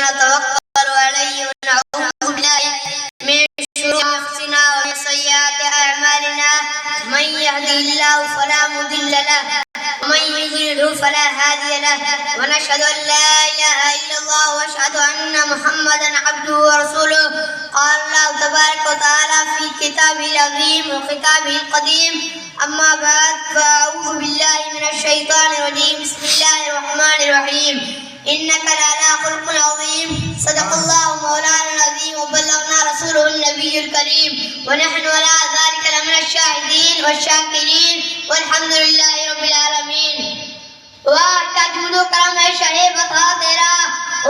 ونتوكل عليه ونعوذ بالله من شرور أنفسنا ومن سيئات أعمالنا من يهده الله فلا مضل له ومن يضلل فلا هادي له ونشهد أن لا إله إلا الله وأشهد أن محمدا عبده ورسوله قال الله تبارك وتعالى في كتابه العظيم وكتابه القديم أما بعد فأعوذ بالله من الشيطان الرجيم بسم الله الرحمن الرحيم إنك لعلى خلق عظيم صدق الله مولانا العظيم وبلغنا رسوله النبي الكريم ونحن على ذلك لمن الشاهدين والشاكرين والحمد لله رب العالمين واہ کیا جود و کرم ہے شاہ بتا تیرا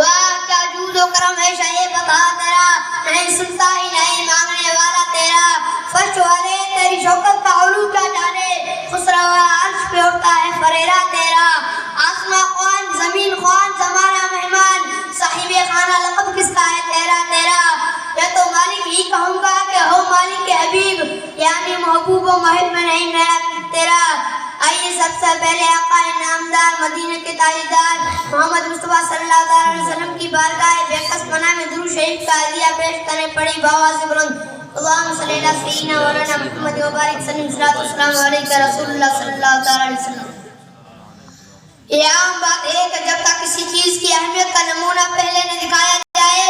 واہ کیا جود و کرم ہے شاہ بتا تیرا نہیں سنتا ہی نہیں مانگنے والا تیرا فرش والے تیری شوکت کا علو کیا جانے خسروا عرش پہ اٹھتا ہے فریرا تیرا آسمان خوان زمین خوان زمانہ مہمان صاحب خانہ لقب کس کا ہے تیرا تیرا میں تو مالک ہی کہوں گا کہ ہو مالک حبیب یعنی محبوب و محب میں نہیں میرا تیرا آئیے سب سے پہلے آقا نامدار مدینہ کے تاجدار محمد مصطفیٰ صلی اللہ علیہ وسلم کی بارگاہ بے کس پناہ میں درود شریف کا عطیہ پیش کریں پڑی بآواز بلند اللہم صلی اللہ سیدنا مولانا محمد وبارک سلم صلاۃ والسلام علیکہ رسول اللہ صلی اللہ علیہ وسلم۔ یہ عام بات ہے کہ جب تک کسی چیز کی اہمیت کا نمونہ پہلے نہ دکھایا جائے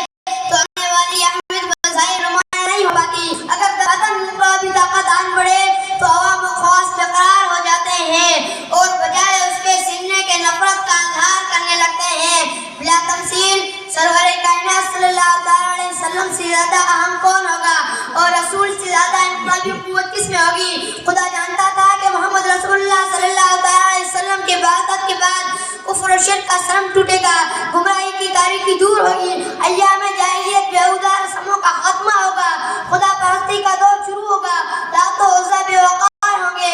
تو آنے والی اہمیت بظاہر نمایاں نہیں ہو پاتی۔ اگر بدن پر بھی طاقت آن پڑے تو عوام و خواص برقرار ہو جاتے ہیں اور بجائے اس کے سننے کے نفرت کا اظہار کرنے لگتے ہیں۔ بلا تمثیل سرور کائنات صلی اللہ علیہ وسلم سے زیادہ اہم کون ہوگا اور رسول سے زیادہ انقلابی قوت کس میں ہوگی؟ خدا جانتا تھا کہ محمد رسول اللہ صلی اللہ علیہ وسلم کے بعثت کے بعد کفر و شرک کا سرم ٹوٹے گا، گمراہی کی تاریکی دور ہوگی، ایام جاہلیت بیہودہ رسموں کا خاتمہ ہوگا، خدا پرستی کا دور شروع ہوگا، لات و عزا بے وقار ہوں گے،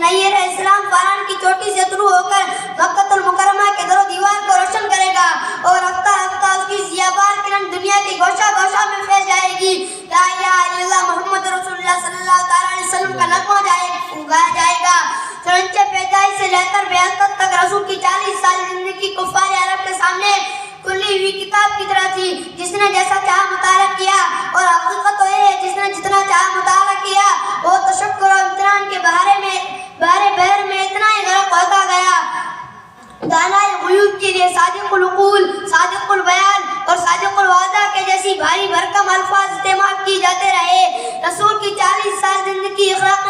نیر اسلام فاران کی چوٹی سے شروع ہو کر مکہ المکرمہ کے در و دیوار کو روشن کرے گا اور ہفتہ ہفتہ اس کی ضیابار کرن دنیا کی گوشہ گوشہ میں پھیل جائے گی۔ لا الہ الا اللہ محمد رسول اللہ صلی اللہ علیہ وسلم کا نغمہ گایا جائے گا۔ چنانچہ پیدائش سے لے کر بعثت تک رسول کی 40 سال زندگی کفار عرب کے سامنے کھلی ہوئی کتاب کی طرح تھی، جس نے جیسا چاہا مطالعہ کیا، اور حقیقت تو یہ ہے جس نے جتنا چاہا مطالعہ کیا وہ تشکر و امتحان کے بحر میں اتنا ہی غرق ہوتا گیا۔ دانائے غیوب کے لیے صادق العقول، صادق البیان اور صادق الوعدہ کے جیسی بھاری بھرکم الفاظ استعمال کی جاتے رہے۔ رسول کی 40 سال زندگی اخلاق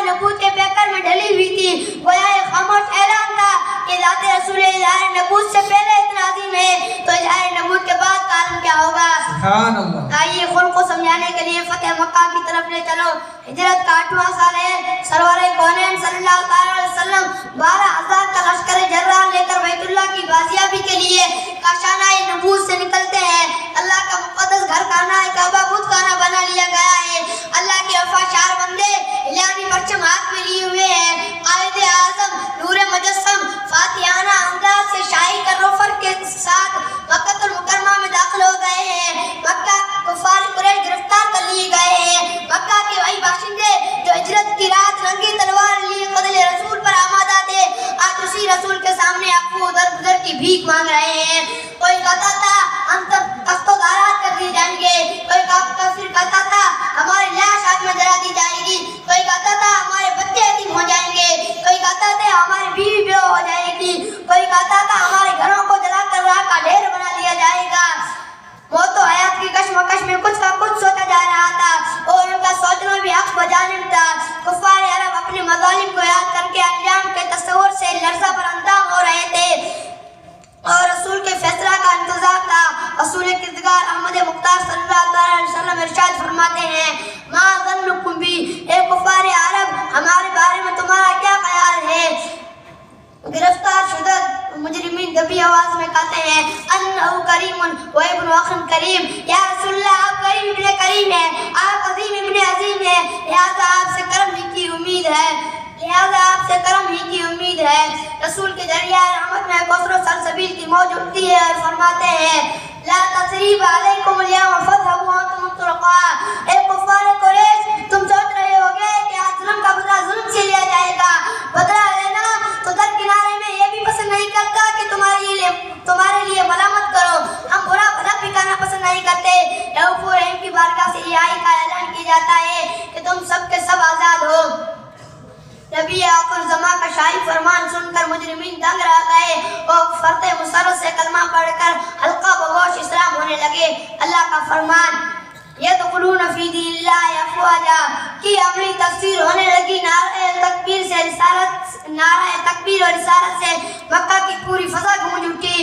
نبوت کے پیکر میں ڈھلی ہوئی تھی۔ گویا ایک خاموش اعلان تھا کہ ذات رسول اظہار نبوت سے پہلے اتنا عظیم ہے تو اظہار نبوت کے بعد کا عالم کیا ہوگا؟ سبحان اللہ۔ آئیے خلق کو سمجھانے کے لیے فتح مکہ کی طرف لے چلو۔ ہجرت کا 8واں سال ہے۔ سرور کونین صلی اللہ علیہ وسلم 12,000 کا لشکر جرار لے کر بیت اللہ کی بازیابی کے لیے کاشانہ نبوت سے نکلتے ہیں۔ اللہ کا مقدس گھر خانہ کعبہ بت خانہ بنا لیا گیا ہے۔ اللہ کے وفادار بندے الہی پرچم ہاتھ میں لیے ہوئے ہیں۔ قائد اعظم نور مجسم فاتحانہ انداز سے شاہی کروفر کے ساتھ مکہ المکرمہ میں داخل ہو گئے ہیں۔ مکہ کفار قریش گرفتار کر لیے گئے ہیں۔ مکہ کے وہی باشندے جو ہجرت کی رات رنگی تلوار لیے قتل رسول پر آمادہ تھے آج اسی رسول کے سامنے عفو در گزر کی بھیک مانگ رہے ہیں۔ کوئی کہتا تھا ہم تب تخت و دارات کر دی جائیں گے، کوئی کافر کہتا تھا ہماری لاش آگ میں جلا دی جائے گی، کوئی کہتا تھا ہمارے بچے یتیم ہو جائیں گے، کوئی کہتا تھا ہماری بیوی بیوہ ہو جائے گی، کوئی کہتا تھا ہمارے گھروں کو جلا کر راہ کا ڈھیر بنا دیا جائے گا۔ موت و حیات کی کشمکش میں کچھ کا کچھ سوچا جا رہا تھا اور ان کا سوچنا بھی حق بجانب تھا۔ کفار عرب اپنے مظالم کو یاد کر کے انجام کے تصور سے لرزہ پر اندام ہو رہے تھے اور رسول کے فیصلہ کا انتظار تھا۔ رسول کردگار احمد مختار صلی اللہ علیہ وسلم ارشاد فرماتے ہیں ما ظنکم بی، اے کفار عرب ہمارے بارے میں تمہارا کیا خیال ہے؟ گرفتار شدہ مجرمین دبی آواز میں کہتے ہیں انہو کریم و ابن اخن کریم، یا رسول اللہ آپ کریم ابن کریم ہیں، آپ عظیم ابن عظیم ہیں، لہذا آپ سے کرم ہی کی امید ہے۔ رسول کے ذریعہ رحمت میں کوثر و سلسبیل کی موج اٹھتی ہے اور فرماتے ہیں لا تثریب علیکم اليوم فاذهبوا وانتم طلقاء، اے کفار قریش تم سوچ رہے ہوگے کہ آج ظلم کا بدلہ ظلم سے لیا جائے گا، بدلہ لینا تو در کنارے میں یہ بھی پسند نہیں کرتا کہ تمہارے لیے ملامت مجرمین دنگ رہ گئے. وہ فرد مسرت سے کلمہ پڑھ کر حلقہ بگوش اسلام ہونے لگے. اللہ کا فرمان یدخلون فی دین اللہ افواجا کی عملی تفسیر ہونے لگی. نعرہ تکبیر اور رسالت سے مکہ کی پوری فضا گونج اٹھی.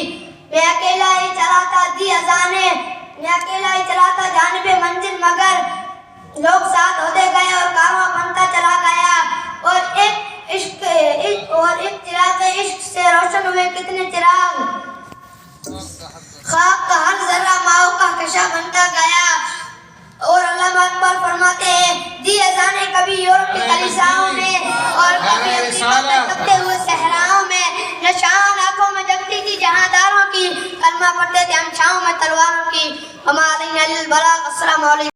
میں اکیلا ہی چلاتا دی اذانے، میں اکیلا ہی چلاتا جانب منزل، مگر لوگ ساتھ ہوتے گئے اور کارواں بنتا چلا گیا. اور ایک چراغ عشق سے روشن ہوئے کتنے چراغ. خاک کا ہر ذرہ ماؤ کا کشا بنتا گیا. اور علامہ اقبال فرماتے ہیں دی اذانے کبھی یورپ کی کلیساؤں میں اور کبھی حقیقت میں تپتے ہوئے صحراؤں میں. نشان آنکھوں میں جگتی تھی جہاں داروں کی، کلمہ پڑھتے تھے ہم چھاؤں میں تلواروں کی. وما علینا الا البلاغ. السلام علیکم.